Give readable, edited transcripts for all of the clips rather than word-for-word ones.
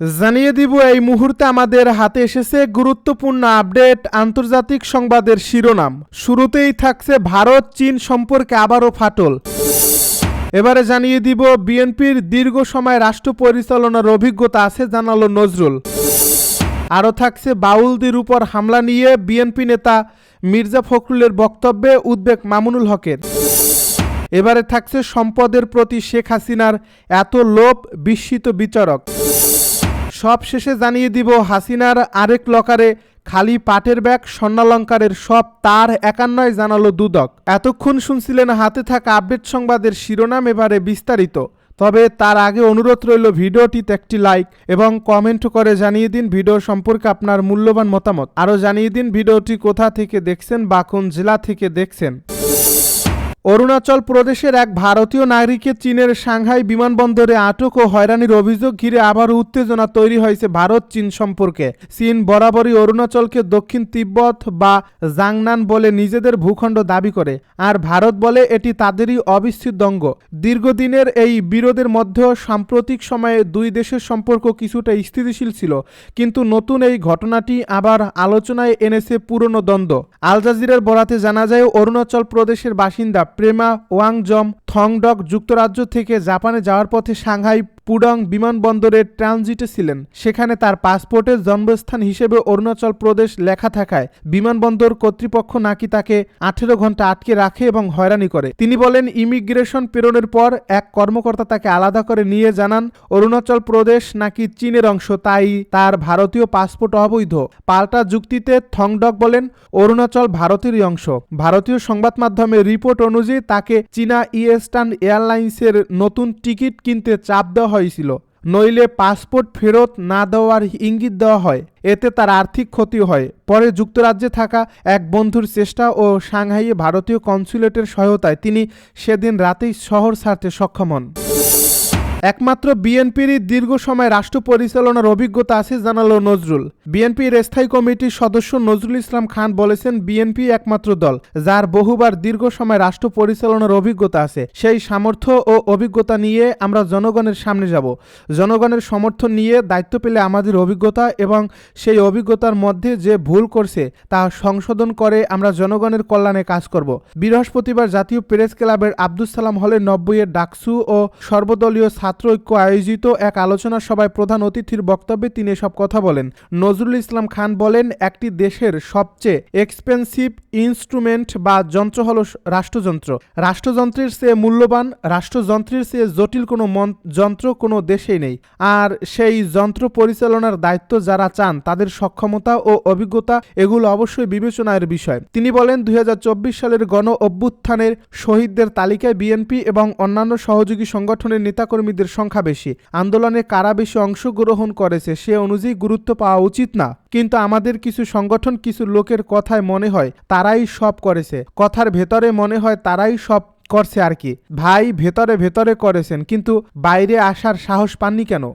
জানিয়ে দিব এই মুহূর্তে আমাদের হাতে এসেছে গুরুত্বপূর্ণ আপডেট আন্তর্জাতিক সংবাদের শিরোনাম। শুরুতেই থাকছে ভারত চীন সম্পর্কে আবারও ফাটল। এবারে জানিয়ে দিব বিএনপির দীর্ঘ সময় রাষ্ট্র পরিচালনার অভিজ্ঞতা আছে জানালো নজরুল। আরও থাকছে বাউলদের উপর হামলা নিয়ে বিএনপি নেতা মির্জা ফখরুলের বক্তব্যে উদ্বেগ মামুনুল হকের। এবারে থাকছে সম্পদের প্রতি শেখ হাসিনার এত লোভ বিস্মিত বিচারক। সব শেষে জানিয়ে দিব হাসিনার আরেক লকারে খালি পাটের ব্যাগ স্বর্ণালঙ্কারের সব তার একান্নয় জানালো দুদক। এতক্ষণ শুনছিলেন হাতে থাকা আপডেট সংবাদের শিরোনাম, এবারে বিস্তারিত। তবে তার আগে অনুরোধ রইল ভিডিওটিতে একটি লাইক এবং কমেন্ট করে জানিয়ে দিন ভিডিও সম্পর্কে আপনার মূল্যবান মতামত। আরও জানিয়ে দিন ভিডিওটি কোথা থেকে দেখছেন বা কোন জেলা থেকে দেখছেন। অরুণাচল প্রদেশের এক ভারতীয় নাগরিককে চীনের সাংহাই বিমানবন্দরে আটক ও হয়রানির অভিযোগ ঘিরে আবার উত্তেজনা তৈরি হয়েছে ভারত চীন সম্পর্কে। চীন বরাবরই অরুণাচলকে দক্ষিণ তিব্বত বা জাংনান বলে নিজেদের ভূখণ্ড দাবি করে, আর ভারত বলে এটি তাদেরই অবিচ্ছেদ্য অঙ্গ। দীর্ঘদিনের এই বিরোধের মধ্যেও সাম্প্রতিক সময়ে দুই দেশের সম্পর্ক কিছুটা স্থিতিশীল ছিল, কিন্তু নতুন এই ঘটনাটি আবার আলোচনায় এনেছে পুরনো দ্বন্দ্ব। আল জাজিরার বরাতে জানা যায় অরুণাচল প্রদেশের বাসিন্দা প্রেমা ওয়াংজম থংডক যুক্তরাজ্য থেকে জাপানে যাওয়ার পথে সাংহাই পুডং বিমানবন্দরে ট্রানজিটে ছিলেন। সেখানে তার পাসপোর্টের জন্মস্থান হিসেবে অরুণাচল প্রদেশ লেখা থাকায় বিমানবন্দর কর্তৃপক্ষ নাকি তাকে 18 ঘন্টা আটকে রাখে এবং হয়রানি করে। তিনি বলেন, ইমিগ্রেশন প্রেরণের পর এক কর্মকর্তা তাকে আলাদা করে নিয়ে জানান অরুণাচল প্রদেশ নাকি চীনের অংশ, তাই তার ভারতীয় পাসপোর্ট অবৈধ। পাল্টা যুক্তিতে থংডক বলেন অরুণাচল ভারতেরই অংশ। ভারতীয় সংবাদ মাধ্যমের রিপোর্ট অনুযায়ী তাকে চীনা ইস্টার্ন এয়ারলাইন্সের নতুন টিকিট কিনতে চাপ দেওয়া হয়েছিল, নইলে পাসপোর্ট ফেরত না দেওয়ার ইঙ্গিত দেওয়া হয়। এতে তার আর্থিক ক্ষতি হয়। পরে যুক্তরাজ্যে থাকা এক বন্ধুর চেষ্টা ও সাংহাইয়ে ভারতীয় কনসুলেটের সহায়তায় তিনি সেদিন রাতেই শহর ছাড়তে সক্ষম হন। একমাত্র বিএনপিরই দীর্ঘ সময় রাষ্ট্র পরিচালনার অভিজ্ঞতা আছে জানালো নজরুল। বিএনপির স্থায়ী কমিটির সদস্য নজরুল ইসলাম খান বলেছেন, বিএনপি একমাত্র দল যার বহুবার দীর্ঘ সময় রাষ্ট্র পরিচালনার অভিজ্ঞতা আছে। সেই সামর্থ্য ও অভিজ্ঞতা নিয়ে আমরা জনগণের সামনে যাব। জনগণের সমর্থন নিয়ে দায়িত্ব পেলে আমাদের অভিজ্ঞতা এবং সেই অভিজ্ঞতার মধ্যে যে ভুল করছে তা সংশোধন করে আমরা জনগণের কল্যাণে কাজ করব। বৃহস্পতিবার জাতীয় প্রেস ক্লাবের আব্দুল সালাম হলে 90-এর ডাকসু ও সর্বদলীয় ছাত্র ঐক্য আয়োজিত এক আলোচনা সভায় প্রধান অতিথির বক্তব্যে তিনি এসব কথা বলেন। নজরুল ইসলাম খান বলেন, একটি দেশের সবচেয়ে এক্সপেন্সিভ ইনস্ট্রুমেন্ট বা যন্ত্র হলো রাষ্ট্রযন্ত্র। রাষ্ট্রযন্ত্রের চেয়ে মূল্যবান, রাষ্ট্রযন্ত্রের চেয়ে জটিল কোনো যন্ত্র কোনো দেশেই নেই। আর সেই যন্ত্র পরিচালনার দায়িত্ব যারা চান তাদের সক্ষমতা ও অভিজ্ঞতা এগুলো অবশ্যই বিবেচনার বিষয়। তিনি বলেন, 2024 সালের গণ অভ্যুত্থানের শহীদদের তালিকায় বিএনপি এবং অন্যান্য সহযোগী সংগঠনের নেতাকর্মীদের সংখ্যা বেশি। আন্দোলনে কারা বেশি অংশগ্রহণ করেছে সে অনুযায়ী গুরুত্ব পাওয়া উচিত না, কিন্তু আমাদের কিছু সংগঠন কিছু লোকের কথায় মনে হয় তারাই সব করেছে, কথার ভেতরে মনে হয় তারাই সব করছে আর কি। ভাই, ভেতরে ভেতরে করেছেন, কিন্তু বাইরে আসার সাহস পাননি কেন?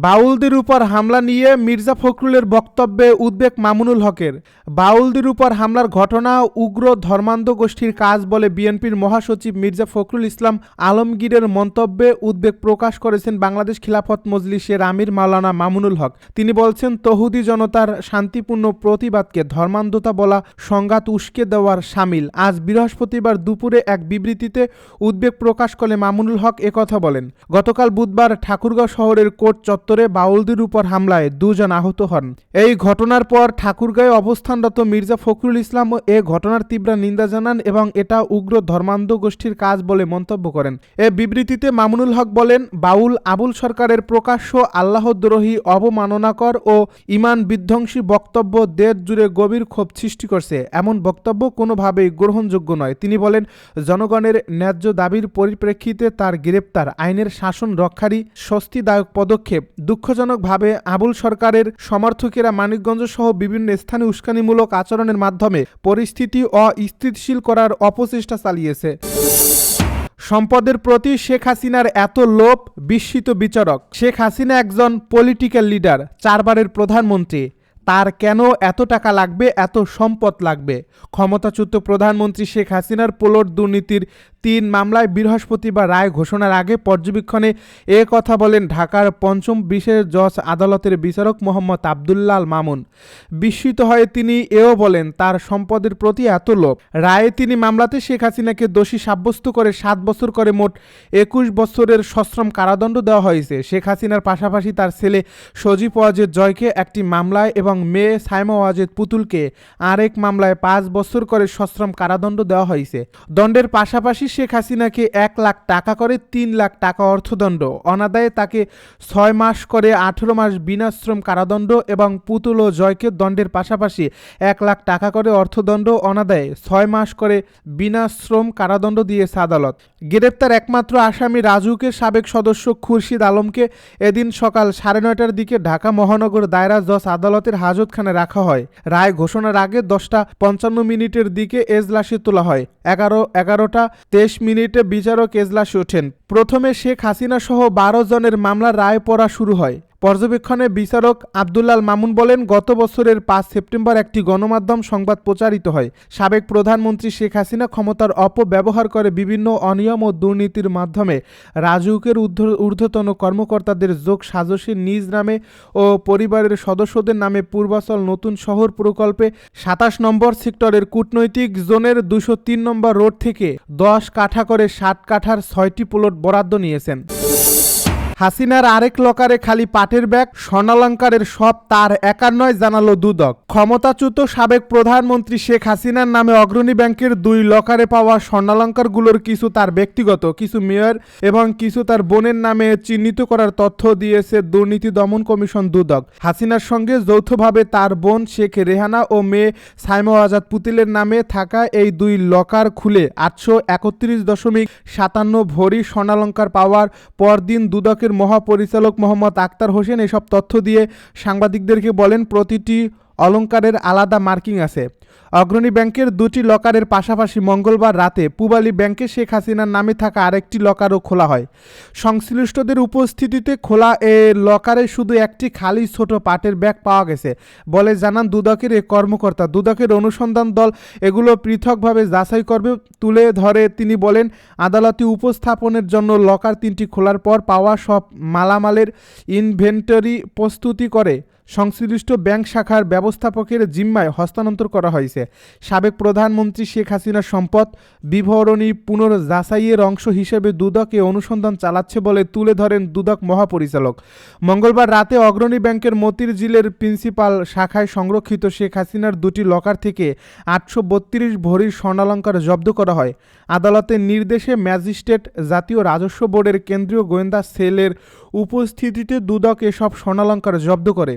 বাউলদের উপর হামলা নিয়ে মির্জা ফখরুলের বক্তব্যে উদ্বেগ মামুনুল হকের। বাউলদের উপর হামলার ঘটনা উগ্র ধর্মান্ধ গোষ্ঠীর কাজ বলে বিএনপির মহাসচিব মির্জা ফখরুল ইসলাম আলমগীরের মন্তব্যে উদ্বেগ প্রকাশ করেছেন বাংলাদেশ খিলাফত মজলিসের আমির মাওলানা মামুনুল হক। তিনি বলছেন, তৌহিদি জনতার শান্তিপূর্ণ প্রতিবাদকে ধর্মান্ধতা বলা সংঘাত উস্কে দেওয়ার শামিল। আজ বৃহস্পতিবার দুপুরে এক বিবৃতিতে উদ্বেগ প্রকাশ করে মামুনুল হক একথা বলেন। গতকাল বুধবার ঠাকুরগাঁও শহরের কোর্ট চত্বরে বাউলদের উপর হামলায় 2 জন আহত হন। এই ঘটনার পর ঠাকুরগাঁয়ে অবস্থানরত মির্জা ফখরুল ইসলাম এ ঘটনার তীব্র নিন্দা জানান এবং এটা উগ্র ধর্মান্ধ গোষ্ঠীর কাজ বলে মন্তব্য করেন। এ বিবৃতিতে মামুনুল হক বলেন, বাউল আবুল সরকারের প্রকাশ্য আল্লাহদ্রোহী, অবমাননাকর ও ঈমান বিধ্বংসী বক্তব্য দেশ জুড়ে গভীর ক্ষোভ সৃষ্টি করছে। এমন বক্তব্য কোনোভাবেই গ্রহণযোগ্য নয়। তিনি বলেন, জনগণের ন্যায্য দাবির পরিপ্রেক্ষিতে তার গ্রেপ্তার আইনের শাসন রক্ষারই স্বস্তিদায়ক পদক্ষেপ। দুঃখজনকভাবে আবুল সরকারের সমর্থকেরা মানিকগঞ্জ সহ বিভিন্ন স্থানে উস্কানিমূলক আচরণের মাধ্যমে পরিস্থিতি অস্থিতিশীল করার অপচেষ্টা চালিয়েছে। সম্পদের প্রতি শেখ হাসিনার এত লোভ বিস্মিত বিচারক। শেখ হাসিনা একজন পলিটিক্যাল লিডার, 4 বারের প্রধানমন্ত্রী। তার কেন এত টাকা লাগবে, এত সম্পদ লাগবে? ক্ষমতাচ্যুত প্রধানমন্ত্রী শেখ হাসিনার পোলট দুর্নীতির 3 মামলায় বৃহস্পতিবার রায় ঘোষণার আগে পর্যবেক্ষণে এ কথা বলেন ঢাকার পঞ্চম বিশেষ জজ আদালতের বিচারক মোহাম্মদ আব্দুল্লাহ মামুন। বিস্মিত হয়ে তিনি এও বলেন, তার সম্পদের প্রতি এত লোভ। রায়ে তিনি মামলাতে শেখ হাসিনাকে দোষী সাব্যস্ত করে 7 বছর করে মোট 21 বছরের সশ্রম কারাদণ্ড দেওয়া হয়েছে। শেখ হাসিনার পাশাপাশি তার ছেলে সজীব ওয়াজেদ জয়কে একটি মামলায় এবং মেয়ে সাইমা ওয়াজেদ পুতুলকে আরেক মামলায় 5 বছর করে সশ্রম কারাদণ্ড দেওয়া হয়েছে। দণ্ডের পাশাপাশি শেখ হাসিনাকে 1 লাখ টাকা করে 3 লাখ টাকা অর্থদণ্ড, অনাদায়ে তাকে 6 মাস করে 18 মাস বিনাশ্রম কারাদণ্ড এবং পুতুল ও জয়কে দণ্ডের পাশাপাশি 1 লাখ টাকা করে অর্থদণ্ড, অনাদায়ে 6 মাস করে বিনাশ্রম কারাদণ্ড দিয়েছে আদালত। গ্রেপ্তার একমাত্র আসামি রাজউকের সাবেক সদস্য খুরশিদ আলমকে এদিন সকাল 9:30টার দিকে ঢাকা মহানগর দায়রা জজ আদালতের হাজতখানায় রাখা হয়। রায় ঘোষণার আগে 10:55 দিকে এজলাসে তোলা হয়। 11:23 বিচারক এজলাসে ওঠেন। প্রথমে শেখ হাসিনা সহ 12 জনের মামলার রায় পড়া শুরু হয়। পর্যবেক্ষণে বিচারক আব্দুল্লাহ মামুন বলেন, গত বছরের 5 সেপ্টেম্বর একটি গণমাধ্যম সংবাদ প্রচারিত হয়। সাবেক প্রধানমন্ত্রী শেখ হাসিনা ক্ষমতার অপব্যবহার করে বিভিন্ন অনিয়ম ও দুর্নীতির মাধ্যমে রাজউকের ঊর্ধ্বতন কর্মকর্তাদের যোগ সাজসে নিজ নামে ও পরিবারের সদস্যদের নামে পূর্বাচল নতুন শহর প্রকল্পে 27 নম্বর সেক্টরের কূটনৈতিক জোনের 203 নম্বর রোড থেকে 10 কাঠা করে 60 কাঠার 6টি প্লট বরাদ্দ নিয়েছেন। হাসিনার আরেক লকারে খালি পাটের ব্যাগ, স্বর্ণালংকারের সব তার একার নয়, জানালো দুদক। ক্ষমতাচ্যুত সাবেক প্রধানমন্ত্রী শেখ হাসিনার নামে অগ্রণী ব্যাংকের 2 লকারে পাওয়া স্বর্ণালংকারগুলোর কিছু তার ব্যক্তিগত, কিছু মেয়র এবং কিছু তার বোনের নামে চিহ্নিত করার তথ্য দিয়েছে দুর্নীতি দমন কমিশন দুদক। হাসিনার সঙ্গে যৌথভাবে তার বোন শেখ রেহানা ও মেয়ে সাইমা ওয়াজেদ পুতুলের নামে থাকা এই 2 লকার খুলে 831.57 ভরি স্বর্ণালংকার পাওয়ার পরদিন দুদকের মহাপরিচালক মোহাম্মদ আক্তার হোসেন এসব তথ্য দিয়ে সাংবাদিকদেরকে বলেন, প্রতিটি অলংকারের আলাদা মার্কিং আছে। অগ্রণী ব্যাংকের 2টি লকারের পাশাপাশি মঙ্গলবার রাতে পূবালী ব্যাংকে শেখ হাসিনার নামে থাকা আরেকটি লকারও খোলা হয়। সংশ্লিষ্টদের উপস্থিতিতে খোলা এ লকারে শুধু একটি খালি ছোট পাটের ব্যাগ পাওয়া গেছে বলে জানান দুদকের এ কর্মকর্তা। দুদকের অনুসন্ধান দল এগুলো পৃথকভাবে যাচাই করবে তুলে ধরে তিনি বলেন, আদালতে উপস্থাপনের জন্য লকার 3টি খোলার পর পাওয়া সব মালামালের ইনভেন্টরি প্রস্তুতি করে সংশ্লিষ্ট ব্যাংক শাখার ব্যবস্থাপকের জিম্মায় হস্তান্তর করা হয়েছে। সাবেক প্রধানমন্ত্রী শেখ হাসিনার সম্পদ বিবরণী পুনর্যাচাইয়ের অংশ হিসেবে দুদক এ অনুসন্ধান চালাচ্ছে বলে তুলে ধরেন দুদক মহাপরিচালক। মঙ্গলবার রাতে অগ্রণী ব্যাংকের মতিঝিলের প্রিন্সিপাল শাখায় সংরক্ষিত শেখ হাসিনার 2টি লকার থেকে 832 ভরির স্বর্ণালংকার জব্দ করা হয়। আদালতের নির্দেশে ম্যাজিস্ট্রেট জাতীয় রাজস্ব বোর্ডের কেন্দ্রীয় গোয়েন্দা সেলের উপস্থিতিতে দুদক এসব স্বর্ণালংকার জব্দ করে।